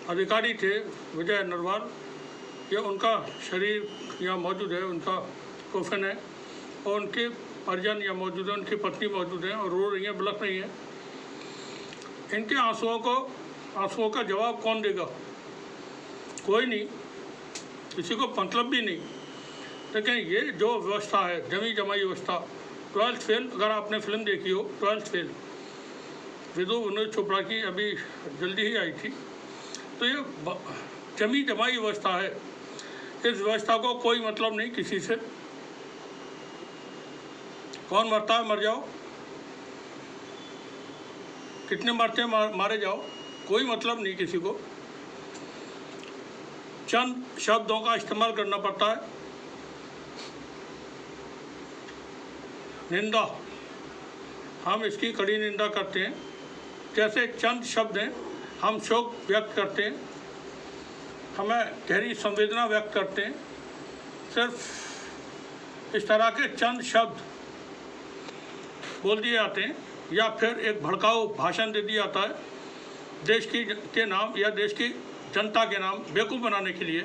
अधिकारी थे विजय नरवाल, ये उनका शरीर यहाँ मौजूद है, उनका कफन है, और उनके परिजन यहाँ मौजूद है, उनकी पत्नी मौजूद है और रो रही हैं, बिलख रही हैं। इनके आंसुओं का जवाब कौन देगा? कोई नहीं, किसी को मतलब भी नहीं। लेकिन ये जो व्यवस्था है, जमी जमाई व्यवस्था, 12th फेल, अगर आपने फिल्म देखी हो 12th फेल, विदु विनोद चोपड़ा की अभी जल्दी ही आई थी, तो ये जमी जमाई व्यवस्था है। इस व्यवस्था को कोई मतलब नहीं किसी से। कौन मरता है मर जाओ, कितने मरते हैं मारे जाओ, कोई मतलब नहीं किसी को। चंद शब्दों का इस्तेमाल करना पड़ता है। निंदा, हम इसकी कड़ी निंदा करते हैं। जैसे चंद शब्द हैं, हम शोक व्यक्त करते हैं, हमें गहरी संवेदना व्यक्त करते हैं। सिर्फ इस तरह के चंद शब्द बोल दिए जाते हैं, या फिर एक भड़काऊ भाषण दे दिया जाता है देश के नाम या देश की जनता के नाम बेवकूफ़ बनाने के लिए।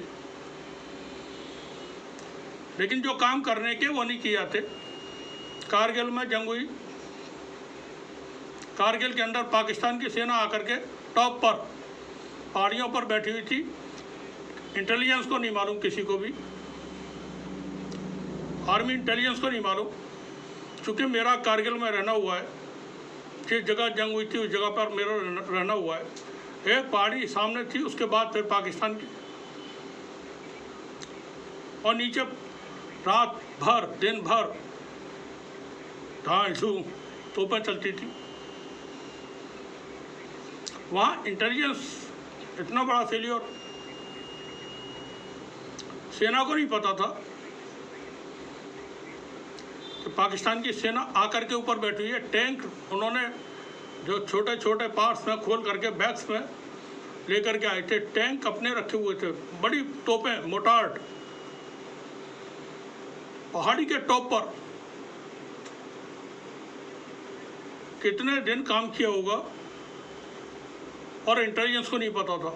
लेकिन जो काम करने के वो नहीं किए जाते। कारगिल में जंग हुई, कारगिल के अंदर पाकिस्तान की सेना आकर के टॉप पर पहाड़ियों पर बैठी हुई थी। इंटेलिजेंस को नहीं मालूम, किसी को भी आर्मी इंटेलिजेंस को नहीं मालूम। चूँकि मेरा कारगिल में रहना हुआ है, जिस जगह जंग हुई थी उस जगह पर मेरा रहना हुआ है। एक पहाड़ी सामने थी, उसके बाद फिर पाकिस्तान की, और नीचे रात भर दिन भर तोपें चलती थी। वहाँ इंटेलिजेंस इतना बड़ा फेलियर, सेना को नहीं पता था कि पाकिस्तान की सेना आकर के ऊपर बैठी हुई है। टैंक उन्होंने जो छोटे छोटे पार्ट्स में खोल करके बैग्स में लेकर के आए थे, टैंक अपने रखे हुए थे, बड़ी तोपें मोटार्ड, पहाड़ी के टॉप पर। कितने दिन काम किया होगा, और इंटेलिजेंस को नहीं पता था।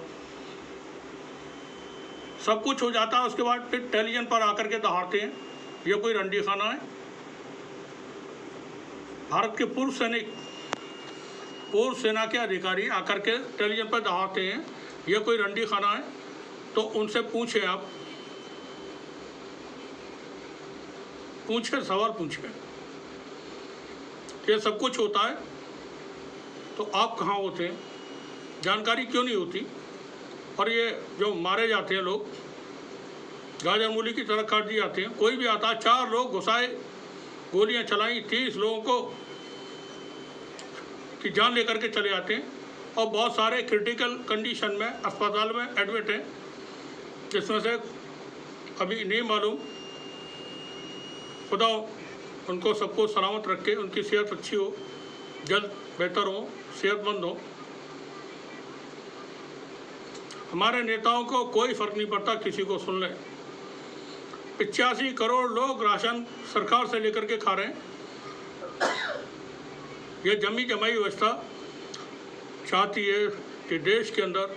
सब कुछ हो जाता है, उसके बाद फिर टेलीविजन पर आकर के दहाड़ते हैं ये कोई रंडी खाना है। भारत के पूर्व सैनिक, पूर्व सेना के अधिकारी आकर के टेलीविजन पर दहाड़ते हैं ये कोई रंडी खाना है। तो उनसे पूछे, आप पूछे, सवाल पूछे, ये सब कुछ होता है तो आप कहाँ होते हैं? जानकारी क्यों नहीं होती? और ये जो मारे जाते हैं लोग, गाजर मूली की तरह काट दिए जाते हैं। कोई भी आता है, 4 लोग घुसाए, गोलियां चलाई, 30 लोगों को की जान लेकर के चले जाते हैं। और बहुत सारे क्रिटिकल कंडीशन में अस्पताल में एडमिट हैं, जिसमें से अभी नहीं मालूम, खुदा उनको सबको सलामत रखे, उनकी सेहत अच्छी हो, जल्द बेहतर हो, सेहतमंद हो। हमारे नेताओं को कोई फ़र्क नहीं पड़ता, किसी को सुन लें। 85 करोड़ लोग राशन सरकार से लेकर के खा रहे हैं। ये जमी जमाई व्यवस्था चाहती है कि देश के अंदर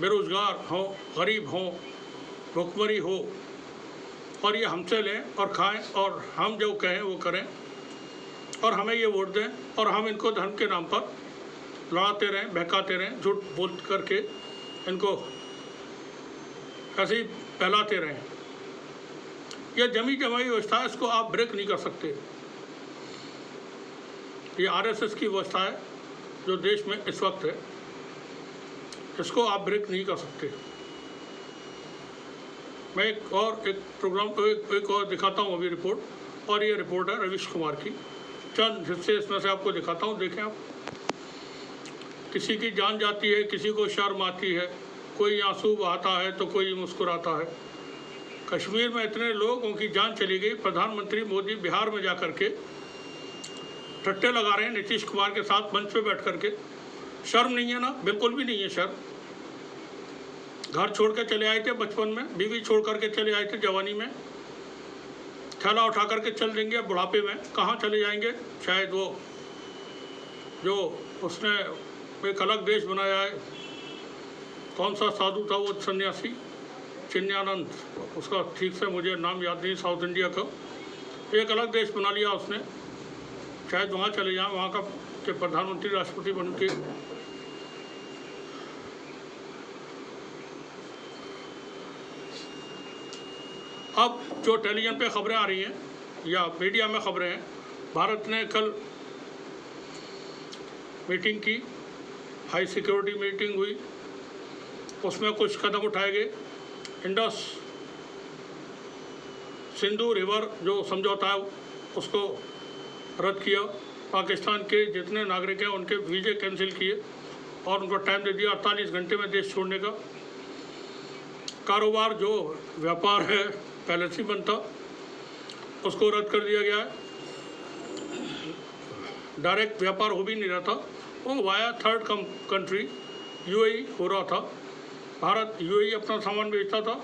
बेरोज़गार हों, गरीब हों, भुखमरी हो, और ये हमसे लें और खाएं, और हम जो कहें वो करें, और हमें ये वोट दें, और हम इनको धर्म के नाम पर लड़ाते रहें, बहकाते रहें, झूठ बोल करके इनको फैलाते रहें। यह जमी जमाई व्यवस्था है, इसको आप ब्रेक नहीं कर सकते। ये आरएसएस की व्यवस्था है जो देश में इस वक्त है, इसको आप ब्रेक नहीं कर सकते। मैं एक और दिखाता हूँ अभी रिपोर्ट, और ये रिपोर्ट है रवीश कुमार की। चंद हिस्से इसमें से आपको दिखाता हूँ, देखें आप। किसी की जान जाती है, किसी को शर्म आती है, कोई आंसू बहाता है तो कोई मुस्कुराता है। कश्मीर में इतने लोगों की जान चली गई। प्रधानमंत्री मोदी बिहार में जा कर के ठट्टे लगा रहे हैं नीतीश कुमार के साथ मंच पे बैठ कर के। शर्म नहीं है ना? बिल्कुल भी नहीं है शर्म। घर छोड़ के चले आए थे बचपन में, बीवी छोड़ करके चले आए थे जवानी में, थैला उठा करके चल देंगे बुढ़ापे में। कहाँ चले जाएंगे? शायद वो जो उसने एक अलग देश बनाया है, कौन सा साधु था वो सन्यासी, चिन्यानंद, उसका ठीक से मुझे नाम याद नहीं, साउथ इंडिया का एक अलग देश बना लिया उसने, शायद वहाँ चले जाएं, वहाँ का के प्रधानमंत्री राष्ट्रपति बन के। अब जो टेलीविजन पे खबरें आ रही हैं या मीडिया में खबरें हैं, भारत ने कल मीटिंग की, हाई सिक्योरिटी मीटिंग हुई, उसमें कुछ कदम उठाए गए। इंडस सिंधु रिवर जो समझौता है उसको रद्द किया। पाकिस्तान के जितने नागरिक हैं उनके वीज़े कैंसिल किए और उनको टाइम दे दिया 48 घंटे में देश छोड़ने का। कारोबार जो व्यापार है पहले से बनता, उसको रद्द कर दिया गया है। डायरेक्ट व्यापार हो भी नहीं रहा था, वो वाया थर्ड कंट्री यूएई हो रहा था। भारत यूएई अपना सामान बेचता था,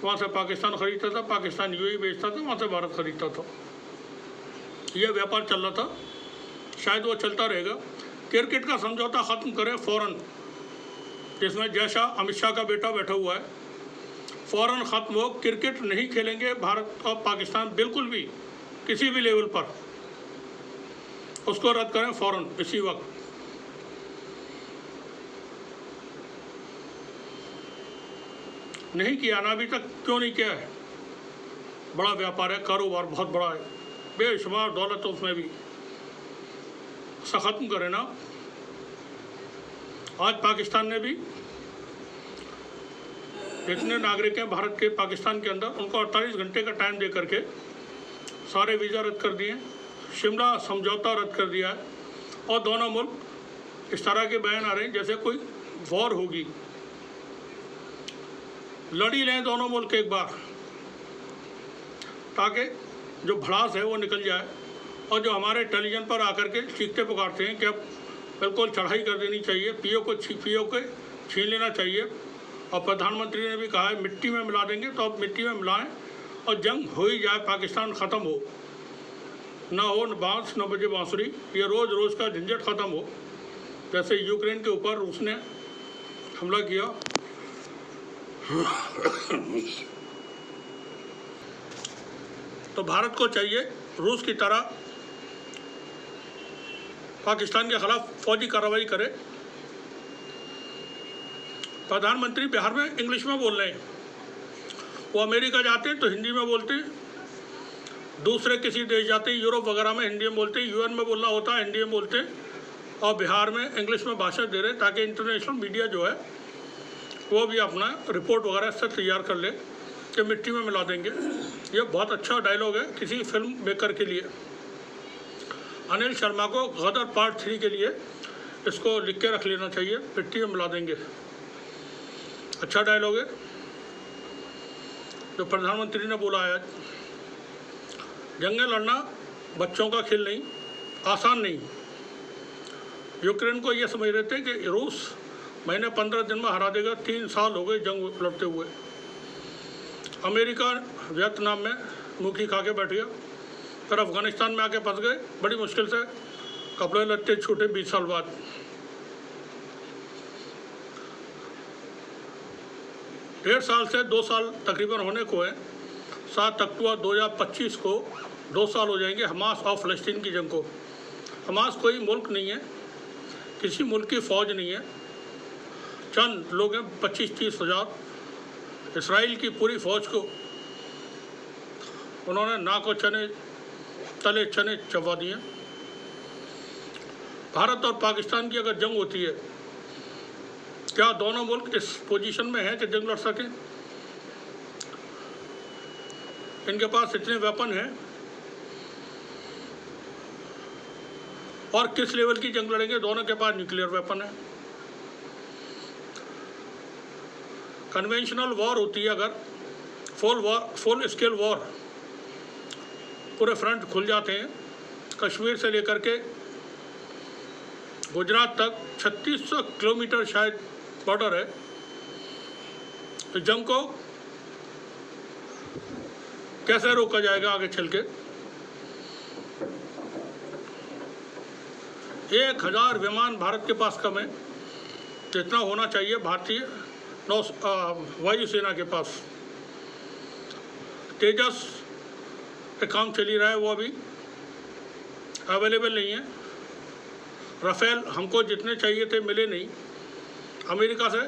वहाँ से पाकिस्तान खरीदता था, पाकिस्तान यूएई बेचता था, वहाँ से भारत खरीदता था। यह व्यापार चल रहा था, शायद वो चलता रहेगा। क्रिकेट का समझौता ख़त्म करें फ़ौरन, जिसमें जय शाह अमित शाह का बेटा बैठा हुआ है, फ़ौरन ख़त्म हो। क्रिकेट नहीं खेलेंगे भारत और पाकिस्तान बिल्कुल भी, किसी भी लेवल पर। उसको रद्द करें फ़ौरन इसी वक्त। नहीं किया ना अभी तक, क्यों नहीं किया है? बड़ा व्यापार है, कारोबार बहुत बड़ा है, बेशुमार दौलत है उसमें भी, उसका ख़त्म करें ना। आज पाकिस्तान ने भी जितने नागरिक हैं भारत के पाकिस्तान के अंदर, उनको 48 घंटे का टाइम दे करके सारे वीज़ा रद्द कर दिए, शिमला समझौता रद्द कर दिया है। और दोनों मुल्क इस तरह के बयान आ रहे हैं जैसे कोई वॉर होगी। लड़ी लें दोनों मुल्क एक बार, ताकि जो भड़ास है वो निकल जाए। और जो हमारे टेलीविज़न पर आकर के चीखते पुकारते हैं कि अब बिल्कुल चढ़ाई कर देनी चाहिए, पीओ को छीन लेना चाहिए, और प्रधानमंत्री ने भी कहा है मिट्टी में मिला देंगे, तो अब मिट्टी में मिलाएं और जंग हो ही जाए, पाकिस्तान ख़त्म हो, ना हो न बांस न बजे बांसुरी, ये रोज़ रोज़ का झंझट ख़त्म हो। जैसे यूक्रेन के ऊपर रूस ने हमला किया, तो भारत को चाहिए रूस की तरह पाकिस्तान के खिलाफ फौजी कार्रवाई करे। प्रधानमंत्री बिहार में इंग्लिश में बोल रहे हैं, वो अमेरिका जाते हैं तो हिंदी में बोलते हैं, दूसरे किसी देश जाते हैं यूरोप वगैरह में हिंदी में बोलते हैं, यूएन में बोलना होता है हिंदी में बोलते हैं, और बिहार में इंग्लिश में भाषण दे रहे हैं, ताकि इंटरनेशनल मीडिया जो है वो भी अपना रिपोर्ट वगैरह से तैयार कर ले कि मिट्टी में मिला देंगे। ये बहुत अच्छा डायलॉग है किसी फिल्म मेकर के लिए। अनिल शर्मा को गदर पार्ट 3 के लिए इसको लिख के रख लेना चाहिए, मिट्टी में मिला देंगे। अच्छा डायलॉग है जो प्रधानमंत्री ने बोला है। जंगें लड़ना बच्चों का खेल नहीं, आसान नहीं। यूक्रेन को ये समझ रहे थे कि रूस महीने 15 दिन में हरा देगा, 3 साल हो गए जंग लड़ते हुए। अमेरिका वियतनाम में मुखी खा के बैठ गया, फिर अफगानिस्तान में आके फंस गए, बड़ी मुश्किल से कपड़े लत्ते छूटे 20 साल बाद। डेढ़ साल से 2 साल तकरीबन होने को है। 7 अक्टूबर 2025 को 2 साल हो जाएंगे हमास और फ़लस्तीन की जंग को। हमास कोई मुल्क नहीं है, किसी मुल्क की फ़ौज नहीं है, चंद लोग हैं 25-30 हज़ार इसराइल की पूरी फौज को उन्होंने नाक और चने तले चने चबा दिए। भारत और पाकिस्तान की अगर जंग होती है, क्या दोनों मुल्क इस पोजीशन में हैं कि जंग लड़ सकें? इनके पास इतने वेपन हैं और किस लेवल की जंग लड़ेंगे? दोनों के पास न्यूक्लियर वेपन है। कन्वेंशनल वॉर होती है अगर, फुल स्केल वॉर, पूरे फ्रंट खुल जाते हैं, कश्मीर से लेकर के गुजरात तक 3600 किलोमीटर शायद बॉर्डर है। तो जंग को कैसे रोका जाएगा आगे चल के? 1000 विमान भारत के पास कम है, जितना होना चाहिए भारतीय वायुसेना के पास। तेजस पे काम चल ही रहा है, वो अभी अवेलेबल नहीं है। राफेल हमको जितने चाहिए थे मिले नहीं। अमेरिका से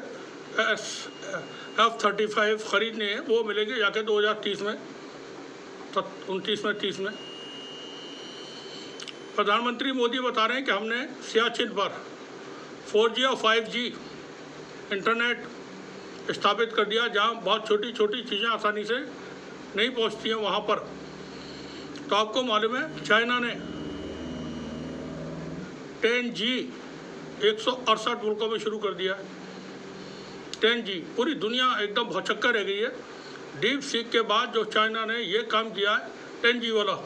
F-35 खरीदने हैं, वो मिलेंगे जाके 2030 में, 29 में, 30 में। प्रधानमंत्री मोदी बता रहे हैं कि हमने सियाचिन पर 4G और 5G इंटरनेट स्थापित कर दिया, जहां बहुत छोटी छोटी चीज़ें आसानी से नहीं पहुंचती हैं वहां पर। तो आपको मालूम है चाइना ने 10G 168 मुल्कों में शुरू कर दिया है। 10G पूरी दुनिया एकदम भौचक्का रह गई है। डीप सीक के बाद जो चाइना ने ये काम किया है 10G वाला,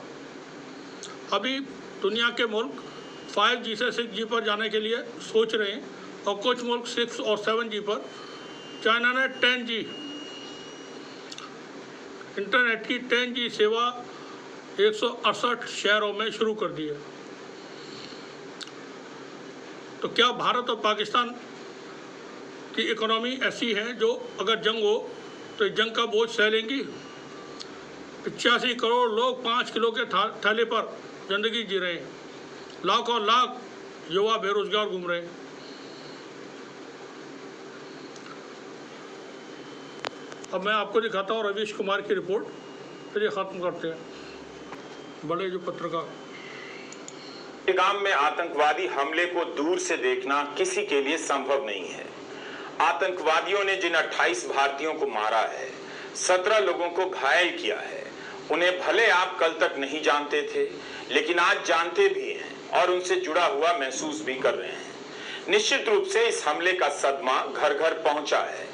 अभी दुनिया के मुल्क 5G से 6G पर जाने के लिए सोच रहे हैं और कुछ मुल्क 6 और 7G पर। चाइना ने 10G इंटरनेट की 10G सेवा 168 शहरों में शुरू कर दी है। तो क्या भारत और पाकिस्तान की इकोनॉमी ऐसी है जो अगर जंग हो तो जंग का बोझ सह लेंगी? 85 करोड़ लोग 5 किलो के थैले पर जिंदगी जी रहे हैं। लाखों लाख युवा बेरोजगार घूम रहे हैं। अब मैं आपको दिखाता हूँ रवीश कुमार की रिपोर्ट, फिर ये ख़त्म करते हैं। बड़े जो पत्रकार गांव में आतंकवादी हमले को दूर से देखना किसी के लिए संभव नहीं है। आतंकवादियों ने जिन 28 भारतीयों को मारा है, 17 लोगों को घायल किया है, उन्हें भले आप कल तक नहीं जानते थे, लेकिन आज जानते भी हैं और उनसे जुड़ा हुआ महसूस भी कर रहे हैं। निश्चित रूप से इस हमले का सदमा घर घर पहुंचा है।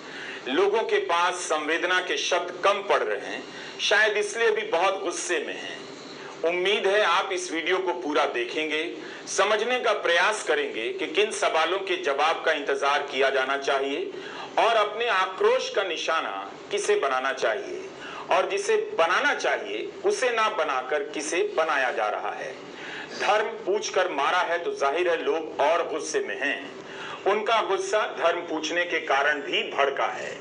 लोगों के पास संवेदना के शब्द कम पड़ रहे हैं, शायद इसलिए भी बहुत गुस्से में हैं। उम्मीद है आप इस वीडियो को पूरा देखेंगे, समझने का प्रयास करेंगे कि किन सवालों के जवाब का इंतजार किया जाना चाहिए और अपने आक्रोश का निशाना किसे बनाना चाहिए, और जिसे बनाना चाहिए उसे ना बनाकर किसे बनाया जा रहा है। धर्म पूछकर मारा है तो जाहिर है लोग और गुस्से में हैं। उनका गुस्सा धर्म पूछने के कारण भी भड़का है,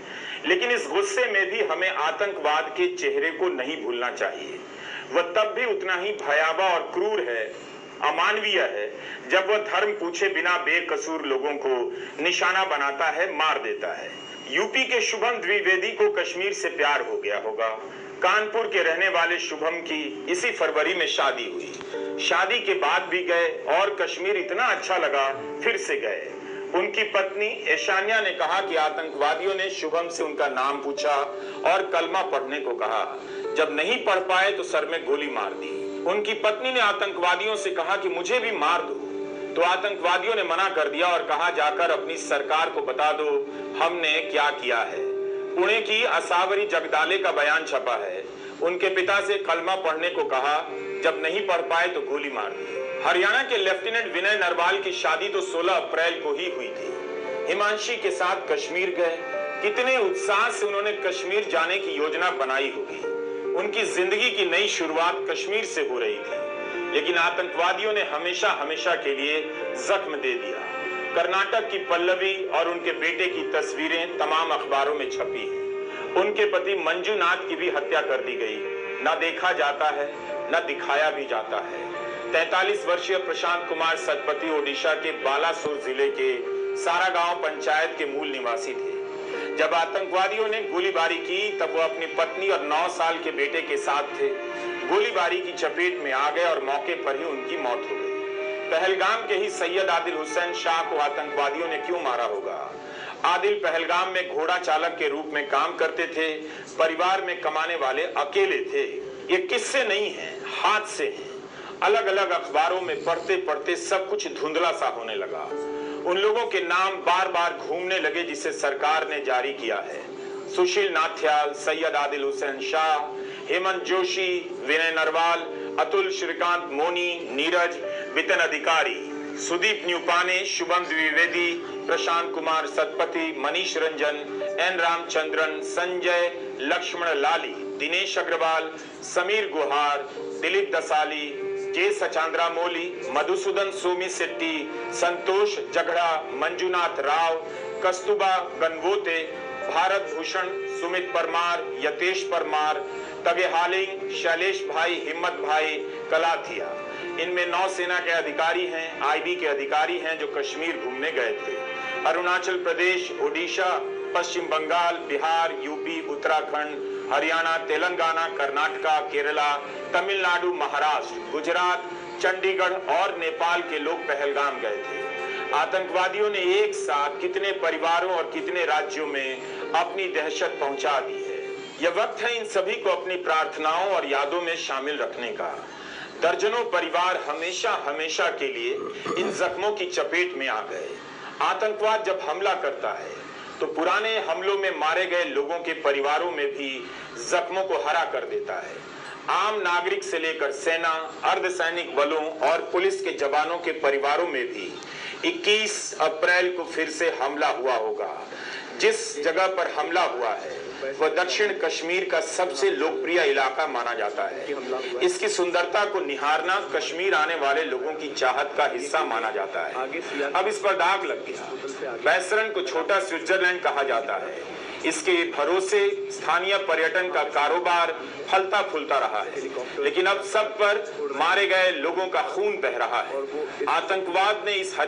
लेकिन इस गुस्से में भी हमें आतंकवाद के चेहरे को नहीं भूलना चाहिए। वह तब भी उतना ही भयावह और क्रूर है, अमानवीय है, जब वह धर्म पूछे बिना बेकसूर लोगों को निशाना बनाता है, मार देता है। यूपी के शुभम द्विवेदी को कश्मीर से प्यार हो गया होगा। कानपुर के रहने वाले शुभम की इसी फरवरी में शादी हुई। शादी के बाद भी गए और कश्मीर इतना अच्छा लगा, फिर से गए। उनकी पत्नी ऐशानिया ने कहा कि आतंकवादियों ने शुभम से उनका नाम पूछा और कलमा पढ़ने को कहा। जब नहीं पढ़ पाए तो सर में गोली मार दी। उनकी पत्नी ने आतंकवादियों से कहा कि मुझे भी मार दो, तो आतंकवादियों ने मना कर दिया और कहा जाकर अपनी सरकार को बता दो हमने क्या किया है। पुणे की असावरी जगदाले का बयान छपा है। उनके पिता से कलमा पढ़ने को कहा, जब नहीं पढ़ पाए तो गोली मार दी। हरियाणा के लेफ्टिनेंट विनय नरवाल की शादी तो 16 अप्रैल को ही हुई थी। हिमांशी के साथ कश्मीर गए। कितने उत्साह से उन्होंने कश्मीर जाने की योजना बनाई होगी। उनकी जिंदगी की नई शुरुआत कश्मीर से हो रही थी, लेकिन आतंकवादियों ने हमेशा हमेशा के लिए जख्म दे दिया। कर्नाटक की पल्लवी और उनके बेटे की तस्वीरें तमाम अखबारों में छपी हैं। उनके पति मंजूनाथ की भी हत्या कर दी गई। न देखा जाता है न दिखाया भी जाता है। 43 वर्षीय प्रशांत कुमार सतपथी ओडिशा के बालासोर जिले के सारागांव पंचायत के मूल निवासी थे। जब आतंकवादियों ने गोलीबारी की तब वो अपनी पत्नी और 9 साल के बेटे के साथ थे। गोलीबारी की चपेट में आ गए और मौके पर ही उनकी मौत हो गई। पहलगाम के ही सैयद आदिल हुसैन शाह को आतंकवादियों ने क्यों मारा होगा? आदिल पहलगाम में घोड़ा चालक के रूप में काम करते थे। परिवार में कमाने वाले अकेले थे। ये किस्से नहीं हैं, हादसे हैं। अलग अलग अखबारों में पढ़ते पढ़ते सब कुछ धुंधला सा होने लगा। उन लोगों के नाम बार बार घूमने लगे जिसे सरकार ने जारी किया है। सुशील नाथियाल, सैयद आदिल हुसैन शाह, हेमंत जोशी, विनय नरवाल, अतुल श्रीकांत मोनी, नीरज, विपिन अधिकारी, सुदीप न्यूपाने, शुभम द्विवेदी, प्रशांत कुमार सतपथी, मनीष रंजन, एन रामचंद्रन, संजय लक्ष्मण लाली, दिनेश अग्रवाल, समीर गुहार, दिलीप दसाली, जे सचांद्रा मोली, मधुसूदन सोमी सेट्टी, संतोष जगड़ा, मंजुनाथ राव, कस्तूबा गनवोते, भारत भूषण, सुमित परमार, यतेश परमार, तगे हालिंग, शैलेश भाई, हिम्मत भाई, कलाथिया। इनमें नौसेना के अधिकारी हैं, आईबी के अधिकारी हैं जो कश्मीर घूमने गए थे। अरुणाचल प्रदेश, ओडिशा, पश्चिम बंगाल, बिहार, यूपी, उत्तराखंड, हरियाणा, तेलंगाना, कर्नाटका, केरला, तमिलनाडु, महाराष्ट्र, गुजरात, चंडीगढ़ और नेपाल के लोग पहलगाम गए थे। आतंकवादियों ने एक साथ कितने परिवारों और कितने राज्यों में अपनी दहशत पहुंचा दी है। यह वक्त है इन सभी को अपनी प्रार्थनाओं और यादों में शामिल रखने का। दर्जनों परिवार हमेशा हमेशा के लिए इन जख्मों की चपेट में आ गए। आतंकवाद जब हमला करता है तो पुराने हमलों में मारे गए लोगों के परिवारों में भी जख्मों को हरा कर देता है। आम नागरिक से लेकर सेना, अर्धसैनिक बलों और पुलिस के जवानों के परिवारों में भी 21 अप्रैल को फिर से हमला हुआ होगा। जिस जगह पर हमला हुआ है वह दक्षिण कश्मीर का सबसे लोकप्रिय इलाका माना जाता है। इसकी सुंदरता को निहारना कश्मीर आने वाले लोगों की चाहत का हिस्सा माना जाता है। अब इस पर दाग लग गया। बैसरन को छोटा स्विट्जरलैंड कहा जाता है। इसके भरोसे स्थानीय पर्यटन का कारोबार फलता फूलता रहा है, लेकिन अब सब पर मारे गए लोगों का खून बह रहा है। आतंकवाद ने इस